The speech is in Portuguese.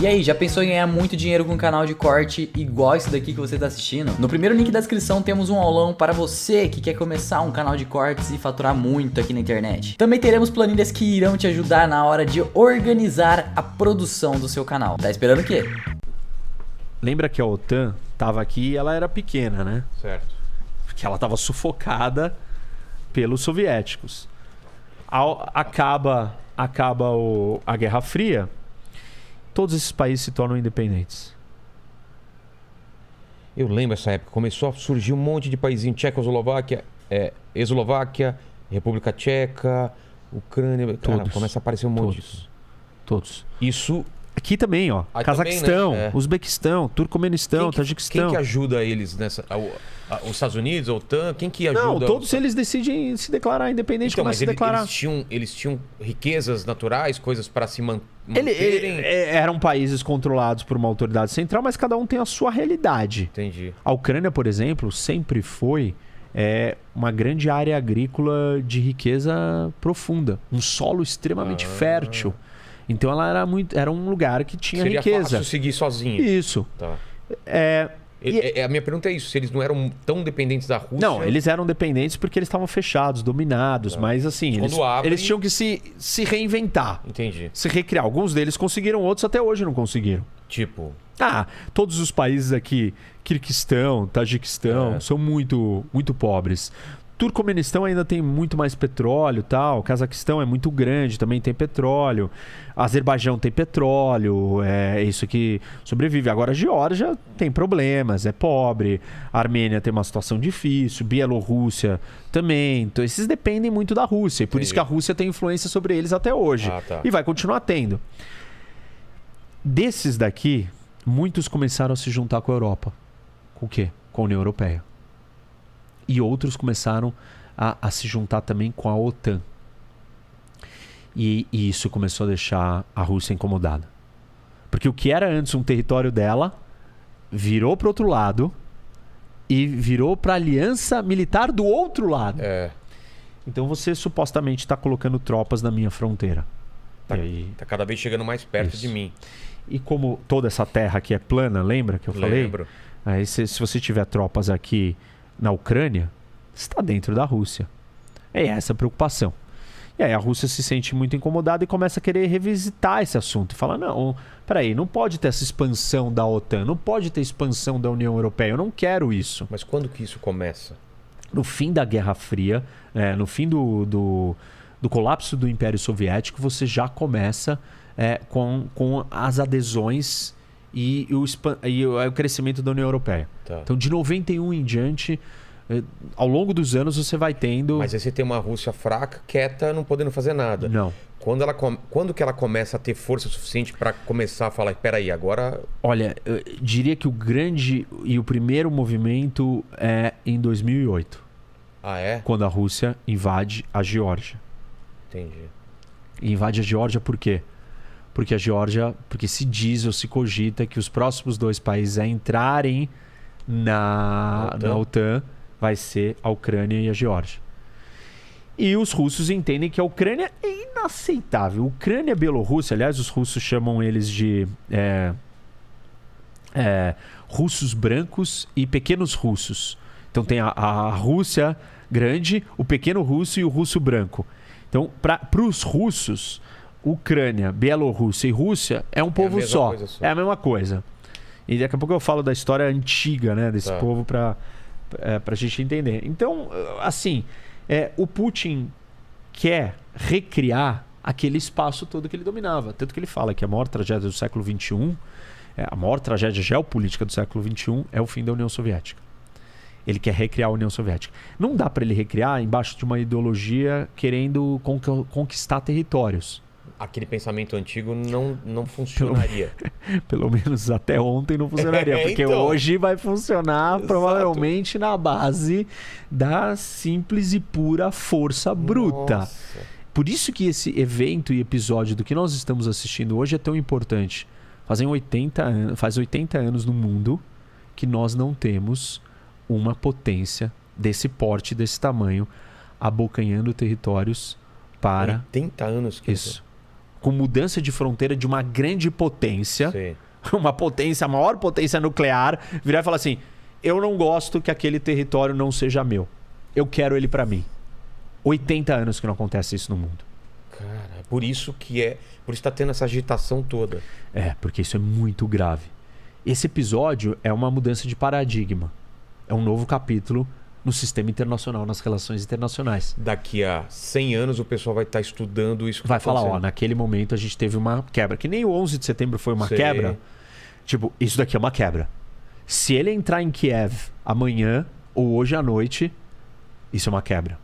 E aí, já pensou em ganhar muito dinheiro com um canal de corte igual esse daqui que você está assistindo? No primeiro link da descrição temos um aulão para você que quer começar um canal de cortes e faturar muito aqui na internet. Também teremos planilhas que irão te ajudar na hora de organizar a produção do seu canal. Tá esperando o quê? Lembra que a OTAN estava aqui e ela era pequena, né? Certo. Porque ela estava sufocada pelos soviéticos. Acaba a Guerra Fria, todos esses países se tornam independentes. Eu lembro essa época, começou a surgir um monte de paísinho, Tchecoslováquia, Eslováquia, República Tcheca, Ucrânia, cara, começa a aparecer um monte disso. Todos. Isso... Aqui também, ó. Aí Cazaquistão, também, né? Uzbequistão, Turcomenistão, Tajiquistão. Quem que ajuda eles nessa... Os Estados Unidos, a OTAN, quem que ajuda? Não, todos eles decidem se declarar independente, Então, começam a se declarar. eles tinham riquezas naturais, coisas para se manterem... Eram países controlados por uma autoridade central, mas cada um tem a sua realidade. Entendi. A Ucrânia, por exemplo, sempre foi uma grande área agrícola de riqueza profunda. Um solo extremamente fértil. Então ela era um lugar que tinha riqueza. Seria fácil seguir sozinho. Isso. Tá. A minha pergunta é isso, se eles não eram tão dependentes da Rússia... Não, eles eram dependentes porque eles estavam fechados, dominados, mas assim, eles tinham que se reinventar. Entendi. Se recriar. Alguns deles conseguiram, outros até hoje não conseguiram. Tipo... Todos os países aqui, Kirguistão, Tajiquistão, são muito, muito pobres. Turcomenistão ainda tem muito mais petróleo, tal. Cazaquistão é muito grande, também tem petróleo. Azerbaijão tem petróleo, é isso que sobrevive. Agora a Geórgia tem problemas, é pobre. A Armênia tem uma situação difícil, Bielorrússia também. Então esses dependem muito da Rússia, e por isso que a Rússia tem influência sobre eles até hoje. E vai continuar tendo. Desses daqui, muitos começaram a se juntar com a Europa. Com o quê? Com a União Europeia. E outros começaram a se juntar também com a OTAN. E isso começou a deixar a Rússia incomodada. Porque o que era antes um território dela, virou para o outro lado e virou para a aliança militar do outro lado. Então você supostamente está colocando tropas na minha fronteira. Tá cada vez chegando mais perto de mim. E como toda essa terra aqui é plana, lembra que eu falei? Lembro. Aí se você tiver tropas aqui na Ucrânia, está dentro da Rússia. É essa a preocupação. E aí a Rússia se sente muito incomodada e começa a querer revisitar esse assunto. E fala, não, peraí, não pode ter essa expansão da OTAN, não pode ter expansão da União Europeia, eu não quero isso. Mas quando que isso começa? No fim da Guerra Fria, no fim do colapso do Império Soviético, você já começa com as adesões e o crescimento da União Europeia. Então, de 91 em diante, ao longo dos anos, você vai tendo... Mas aí você tem uma Rússia fraca, quieta, não podendo fazer nada. Não. Quando que ela começa a ter força suficiente para começar a falar, peraí, agora... Olha, eu diria que o grande e o primeiro movimento é em 2008. Quando a Rússia invade a Geórgia. Entendi. E invade a Geórgia por quê? Porque se diz ou se cogita que os próximos dois países a entrarem na OTAN vai ser a Ucrânia e a Geórgia. E os russos entendem que a Ucrânia é inaceitável. Ucrânia e Bielorrússia, aliás, os russos chamam eles de russos brancos e pequenos russos. Então tem a Rússia grande, o pequeno russo e o russo branco. Então, para os russos... Ucrânia, Bielorrússia e Rússia é um povo só. É a mesma coisa. E daqui a pouco eu falo da história antiga, né, desse povo para a gente entender. Então, assim, o Putin quer recriar aquele espaço todo que ele dominava. Tanto que ele fala que a maior tragédia do século XXI, a maior tragédia geopolítica do século XXI é o fim da União Soviética. Ele quer recriar a União Soviética. Não dá para ele recriar embaixo de uma ideologia querendo conquistar territórios. Aquele pensamento antigo não funcionaria. Pelo menos até ontem não funcionaria. Porque então, hoje vai funcionar provavelmente na base da simples e pura força bruta. Nossa. Por isso que esse evento e episódio do que nós estamos assistindo hoje é tão importante. Faz 80 anos no mundo que nós não temos uma potência desse porte, desse tamanho, abocanhando territórios para... 80 anos que isso. com mudança de fronteira de uma grande potência, Sim. uma potência, a maior potência nuclear, virar e falar assim: eu não gosto que aquele território não seja meu. Eu quero ele para mim. 80 anos que não acontece isso no mundo. Cara, por isso tá tendo essa agitação toda. Porque isso é muito grave. Esse episódio é uma mudança de paradigma. É um novo capítulo no sistema internacional, nas relações internacionais. Daqui a 100 anos o pessoal vai estar estudando isso. Vai falar, naquele momento a gente teve uma quebra. Que nem o 11 de setembro foi uma quebra. Tipo, isso daqui é uma quebra. Se ele entrar em Kiev amanhã ou hoje à noite, isso é uma quebra.